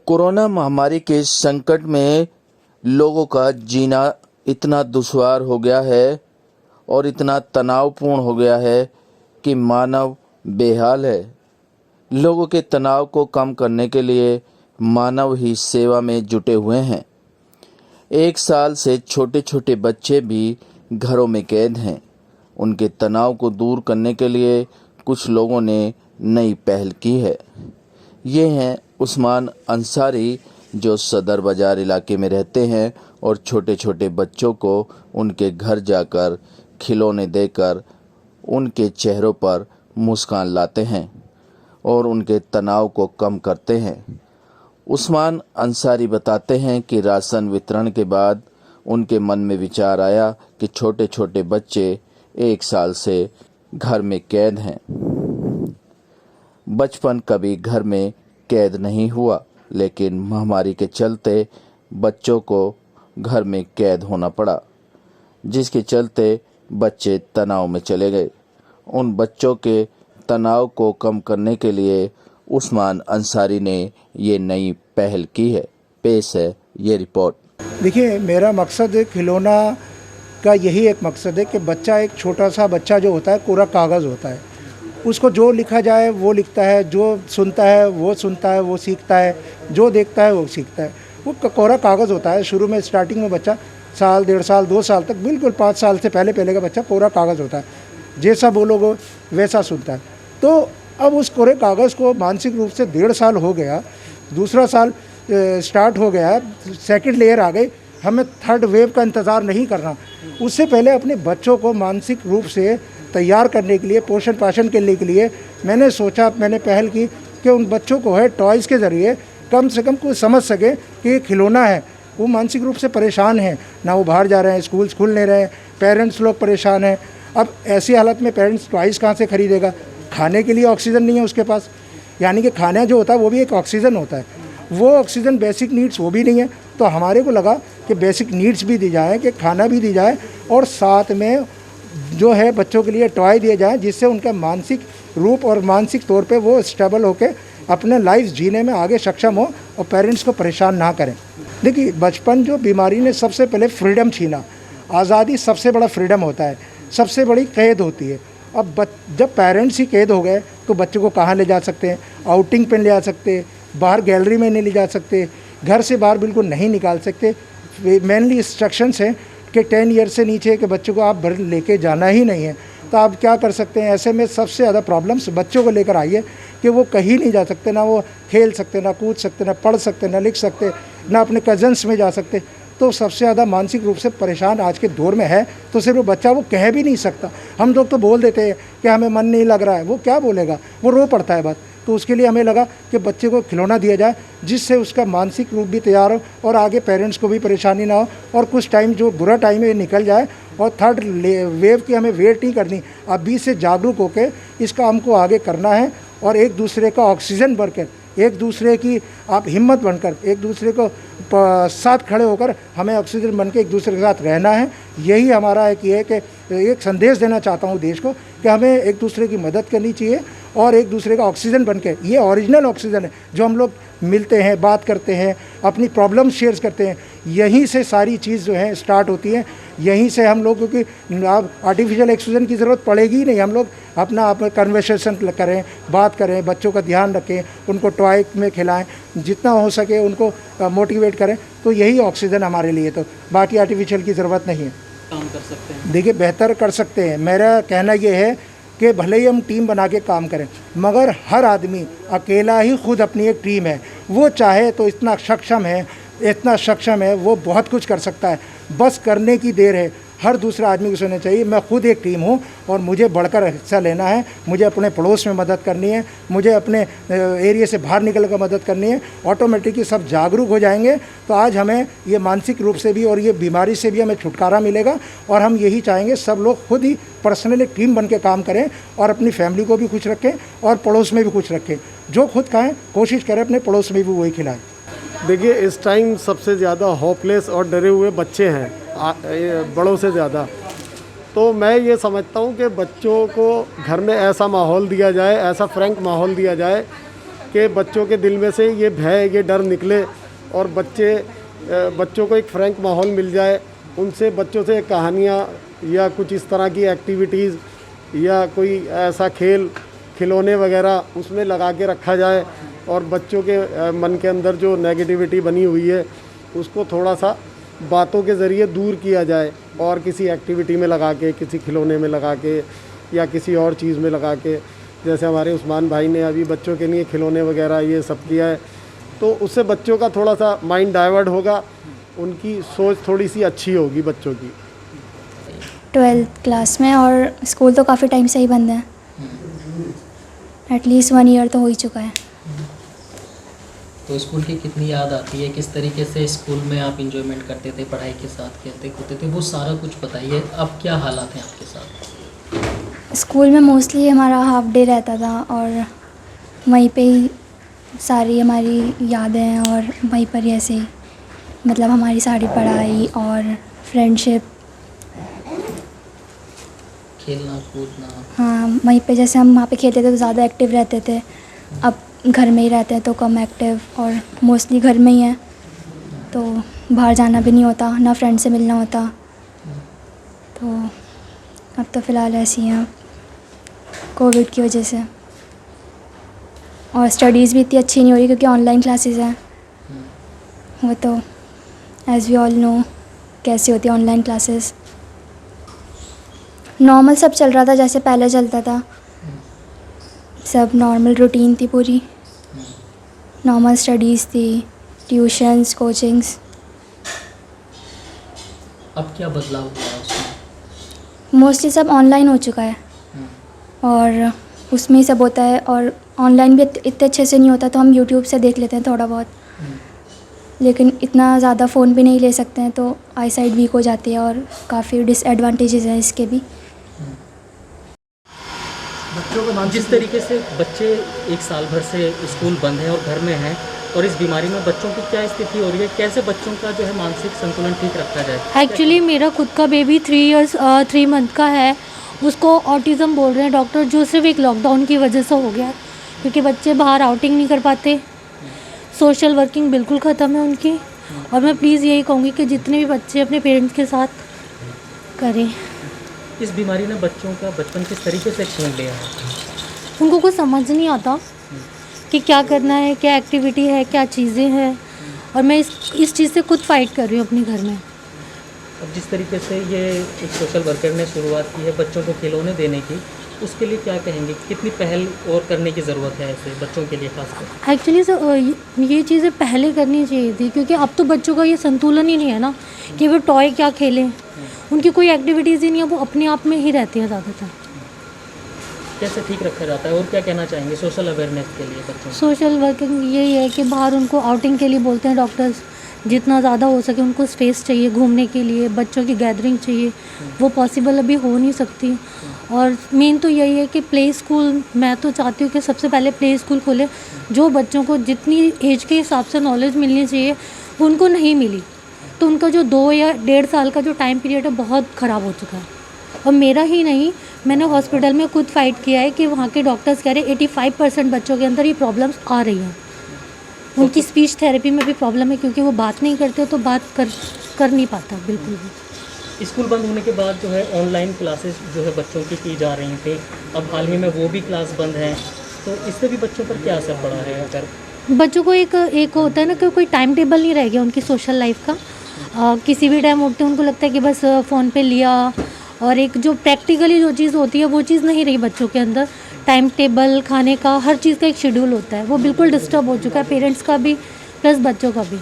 Corona महामारी के संकट में लोगों का जीना इतना दुश्वार हो गया है और इतना तनावपूर्ण हो गया है कि मानव बेहाल है। लोगों के तनाव को कम करने के लिए मानव ही सेवा में जुटे हुए हैं। 1 साल से छोटे छोटे बच्चे भी घरों में कैद हैं। उनके तनाव को दूर करने के लिए कुछ लोगों ने नई पहल की है। ये हैं उस्मान अंसारी, जो सदर बाज़ार इलाके में रहते हैं और छोटे छोटे बच्चों को उनके घर जाकर खिलौने देकर उनके चेहरों पर मुस्कान लाते हैं और उनके तनाव को कम करते हैं। उस्मान अंसारी बताते हैं कि राशन वितरण के बाद उनके मन में विचार आया कि छोटे छोटे बच्चे 1 साल से घर में कैद हैं। बचपन कभी घर में कैद नहीं हुआ, लेकिन महामारी के चलते बच्चों को घर में कैद होना पड़ा, जिसके चलते बच्चे तनाव में चले गए। उन बच्चों के तनाव को कम करने के लिए उस्मान अंसारी ने ये नई पहल की है। पेश है ये रिपोर्ट। देखिए, मेरा मकसद खिलौना का यही एक मकसद है कि बच्चा, एक छोटा सा बच्चा जो होता है, कोरा कागज़ होता है। उसको जो लिखा जाए वो लिखता है, जो सुनता है वो सुनता है, वो सीखता है, जो देखता है वो सीखता है। वो कोरा कागज़ होता है। शुरू में स्टार्टिंग में बच्चा साल, 1.5 साल, 2 साल तक, बिल्कुल 5 साल से पहले का बच्चा कोरा कागज़ होता है। जैसा बोलोगे वैसा सुनता है। तो अब उस कोरे कागज़ को मानसिक रूप से 1.5 साल हो गया, दूसरा साल स्टार्ट हो गया, सेकंड लेयर आ गई। हमें थर्ड वेव का इंतज़ार नहीं करना। उससे पहले अपने बच्चों को मानसिक रूप से तैयार करने के लिए, पोषण पाषण करने के लिए मैंने पहल की कि उन बच्चों को है टॉयज़ के ज़रिए कम से कम कुछ समझ सके कि ये खिलौना है। वो मानसिक रूप से परेशान हैं, ना वो बाहर जा रहे हैं, स्कूल खुल नहीं रहे हैं, पेरेंट्स लोग परेशान हैं। अब ऐसी हालत में पेरेंट्स टॉयज़ कहाँ से खरीदेगा? खाने के लिए ऑक्सीजन नहीं है उसके पास। यानी कि खाना जो होता है वो भी एक ऑक्सीजन होता है। वो ऑक्सीजन बेसिक नीड्स वो भी नहीं है। तो हमारे को लगा कि बेसिक नीड्स भी दी जाए, कि खाना भी दी जाए और साथ में जो है बच्चों के लिए टॉय दिए जाए, जिससे उनका मानसिक रूप और मानसिक तौर पे वो स्टेबल होके अपने लाइफ जीने में आगे सक्षम हो और पेरेंट्स को परेशान ना करें। देखिए, बचपन जो बीमारी ने सबसे पहले फ्रीडम छीना। आज़ादी सबसे बड़ा फ्रीडम होता है, सबसे बड़ी कैद होती है। अब जब पेरेंट्स ही कैद हो गए तो बच्चों को कहाँ ले जा सकते हैं? आउटिंग पे ले जा सकते, बाहर गैलरी में नहीं ले जा सकते, घर से बाहर बिल्कुल नहीं निकाल सकते। मेनली इंस्ट्रक्शंस हैं कि 10 ईयर से नीचे के बच्चों को आप लेके जाना ही नहीं है। तो आप क्या कर सकते हैं? ऐसे में सबसे ज़्यादा प्रॉब्लम्स बच्चों को लेकर आई है कि वो कहीं नहीं जा सकते, ना वो खेल सकते, ना कूद सकते, ना पढ़ सकते, ना लिख सकते, ना अपने कज़न्स में जा सकते। तो सबसे ज़्यादा मानसिक रूप से परेशान आज के दौर में है। तो सिर्फ वो बच्चा वो कह भी नहीं सकता। हम लोग तो बोल देते हैं कि हमें मन नहीं लग रहा है, वो क्या बोलेगा? वो रो पड़ता है बस। तो उसके लिए हमें लगा कि बच्चे को खिलौना दिया जाए, जिससे उसका मानसिक रूप भी तैयार हो और आगे पेरेंट्स को भी परेशानी ना हो और कुछ टाइम जो बुरा टाइम है निकल जाए। और थर्ड वेव की हमें वेट नहीं करनी। अभी से जागरूक होकर इसका हमको आगे करना है और एक दूसरे का ऑक्सीजन बनकर, एक दूसरे की आप हिम्मत बनकर, एक दूसरे को साथ खड़े होकर हमें ऑक्सीजन बनकर एक दूसरे के साथ रहना है। यही हमारा एक ये है कि एक संदेश देना चाहता हूँ देश को कि हमें एक दूसरे की मदद करनी चाहिए और एक दूसरे का ऑक्सीजन बनके, ये ओरिजिनल ऑक्सीजन है जो हम लोग मिलते हैं, बात करते हैं, अपनी प्रॉब्लम शेयर करते हैं। यहीं से सारी चीज़ जो है स्टार्ट होती है। यहीं से हम लोग, क्योंकि अब आर्टिफिशियल ऑक्सीजन की ज़रूरत पड़ेगी ही नहीं। हम लोग अपना कन्वर्सेशन करें, बात करें, बच्चों का ध्यान रखें, उनको टॉय में खिलाएं, जितना हो सके उनको मोटिवेट करें। तो यही ऑक्सीजन हमारे लिए, तो बाकी आर्टिफिशियल की ज़रूरत नहीं है। काम कर सकते हैं, देखिए, बेहतर कर सकते हैं। मेरा कहना ये है कि भले ही हम टीम बना के काम करें, मगर हर आदमी अकेला ही खुद अपनी एक टीम है। वो चाहे तो इतना सक्षम है, वो बहुत कुछ कर सकता है। बस करने की देर है। हर दूसरा आदमी को सोचना चाहिए मैं खुद एक टीम हूँ और मुझे बढ़कर हिस्सा लेना है, मुझे अपने पड़ोस में मदद करनी है, मुझे अपने एरिया से बाहर निकल कर मदद करनी है। ऑटोमेटिकली सब जागरूक हो जाएंगे। तो आज हमें ये मानसिक रूप से भी और ये बीमारी से भी हमें छुटकारा मिलेगा। और हम यही चाहेंगे सब लोग खुद ही पर्सनल एक टीम बन के काम करें और अपनी फैमिली को भी खुश रखें और पड़ोस में भी खुश रखें। जो खुद खाएँ, कोशिश करें अपने पड़ोस में भी वही खिलाएँ। देखिए, इस टाइम सबसे ज़्यादा होपलेस और डरे हुए बच्चे हैं, बड़ों से ज़्यादा। तो मैं ये समझता हूँ कि बच्चों को घर में ऐसा माहौल दिया जाए, ऐसा फ्रैंक माहौल दिया जाए कि बच्चों के दिल में से ये भय, ये डर निकले और बच्चों को एक फ्रैंक माहौल मिल जाए। उनसे बच्चों से कहानियाँ या कुछ इस तरह की एक्टिविटीज़ या कोई ऐसा खिलौने वगैरह उसमें लगा के रखा जाए और बच्चों के मन के अंदर जो नेगेटिविटी बनी हुई है उसको थोड़ा सा बातों के ज़रिए दूर किया जाए और किसी एक्टिविटी में लगा के, किसी खिलौने में लगा के या किसी और चीज़ में लगा के, जैसे हमारे उस्मान भाई ने अभी बच्चों के लिए खिलौने वगैरह ये सब किया है, तो उससे बच्चों का थोड़ा सा माइंड डाइवर्ट होगा, उनकी सोच थोड़ी सी अच्छी होगी बच्चों की। 12th क्लास में, और स्कूल तो काफ़ी टाइम से ही बंद है, एटलीस्ट 1 ईयर तो हो ही चुका है। तो स्कूल की कितनी याद आती है, किस तरीके से स्कूल में आप इंजॉयमेंट करते थे, पढ़ाई के साथ खेलते कूदते थे, वो सारा कुछ बताइए। अब क्या हालात हैं आपके साथ? स्कूल में मोस्टली हमारा हाफ डे रहता था और वहीं पे ही सारी हमारी यादें हैं और वहीं पर ही ऐसे ही मतलब हमारी सारी पढ़ाई और फ्रेंडशिप, खेलना कूदना। हाँ वहीं पे जैसे हम वहाँ पे खेलते थे तो ज़्यादा एक्टिव रहते थे, अब घर में ही रहते हैं तो कम एक्टिव और मोस्टली घर में ही है तो बाहर जाना भी नहीं होता, ना फ्रेंड से मिलना होता, तो अब तो फ़िलहाल ऐसी हैं कोविड की वजह से। और स्टडीज़ भी इतनी अच्छी नहीं हो रही क्योंकि ऑनलाइन क्लासेस हैं, वो तो एज़ वी ऑल नो कैसी होती है ऑनलाइन क्लासेस। नॉर्मल सब चल रहा था जैसे पहले चलता था, सब नॉर्मल रूटीन थी पूरी, नॉर्मल स्टडीज़ थी, ट्यूशन्स, कोचिंग्स। अब क्या बदलाव हुआ उसमें? मोस्टली सब ऑनलाइन हो चुका है और उसमें ही सब होता है, और ऑनलाइन भी इतने अच्छे से नहीं होता तो हम यूट्यूब से देख लेते हैं थोड़ा बहुत, लेकिन इतना ज़्यादा फ़ोन भी नहीं ले सकते हैं तो आई साइट वीक हो जाती है और काफ़ी डिसएडवांटेजेस हैं इसके भी। जिस तरीके से बच्चे 1 साल भर से स्कूल बंद है और घर में हैं और इस बीमारी में बच्चों की क्या स्थिति हो रही है, कैसे बच्चों का जो है मानसिक संतुलन ठीक रखा जाए? एक्चुअली मेरा खुद का बेबी 3 मंथ का है, उसको ऑटिज़म बोल रहे हैं डॉक्टर, जो सिर्फ एक लॉकडाउन की वजह से हो गया है क्योंकि बच्चे बाहर आउटिंग नहीं कर पाते, सोशल वर्किंग बिल्कुल ख़त्म है उनकी। और मैं प्लीज़ यही कहूँगी कि जितने भी बच्चे अपने पेरेंट्स के साथ करें। इस बीमारी ने बच्चों का बचपन किस तरीके से छीन लिया है? उनको कुछ समझ नहीं आता कि क्या करना है, क्या एक्टिविटी है, क्या चीज़ें हैं, और मैं इस चीज़ से खुद फाइट कर रही हूँ अपने घर में। अब जिस तरीके से ये एक सोशल वर्कर ने शुरुआत की है बच्चों को खिलौने देने की, उसके लिए क्या कहेंगे, कितनी पहल और करने की ज़रूरत है ऐसे बच्चों के लिए खासकर? एक्चुअली ये चीज़ें पहले करनी चाहिए थी क्योंकि अब तो बच्चों का ये संतुलन ही नहीं है ना कि वो टॉय क्या खेलें, उनकी कोई एक्टिविटीज़ ही नहीं है, वो अपने आप में ही रहती हैं ज़्यादातर। कैसे ठीक रखा जाता है और क्या कहना चाहेंगे सोशल अवेयरनेस के लिए बच्चों? सोशल वर्किंग यही है कि बाहर उनको आउटिंग के लिए बोलते हैं डॉक्टर्स, जितना ज़्यादा हो सके उनको स्पेस चाहिए घूमने के लिए, बच्चों की गैदरिंग चाहिए, वो पॉसिबल अभी हो नहीं सकती। और मेन तो यही है कि प्ले स्कूल, मैं तो चाहती हूँ कि सबसे पहले प्ले स्कूल खोले, जो बच्चों को जितनी एज के हिसाब से नॉलेज मिलनी चाहिए वो उनको नहीं मिली, तो उनका जो 2 या 1.5 साल का जो टाइम पीरियड है बहुत ख़राब हो चुका है। और मेरा ही नहीं, मैंने हॉस्पिटल में खुद फाइट किया है कि वहाँ के डॉक्टर्स कह रहे हैं 85% बच्चों के अंदर ये प्रॉब्लम्स आ रही हैं। उनकी स्पीच थेरेपी में भी प्रॉब्लम है क्योंकि वो बात नहीं करते तो बात कर नहीं पाता बिल्कुल भी। स्कूल बंद होने के बाद जो है ऑनलाइन क्लासेस जो है बच्चों की जा रही थी, अब हाल ही में वो भी क्लास बंद हैं, तो इससे भी बच्चों पर क्या असर पड़ा है? अगर बच्चों को एक होता है ना कि कोई टाइम टेबल नहीं रह गया उनकी सोशल लाइफ का, किसी भी टाइम उठते उनको लगता है कि बस फ़ोन पे लिया, और एक जो प्रैक्टिकली जो चीज़ होती है वो चीज़ नहीं रही बच्चों के अंदर। टाइम टेबल, खाने का, हर चीज़ का एक शेड्यूल होता है, वो बिल्कुल डिस्टर्ब हो चुका है, पेरेंट्स का भी प्लस बच्चों का भी।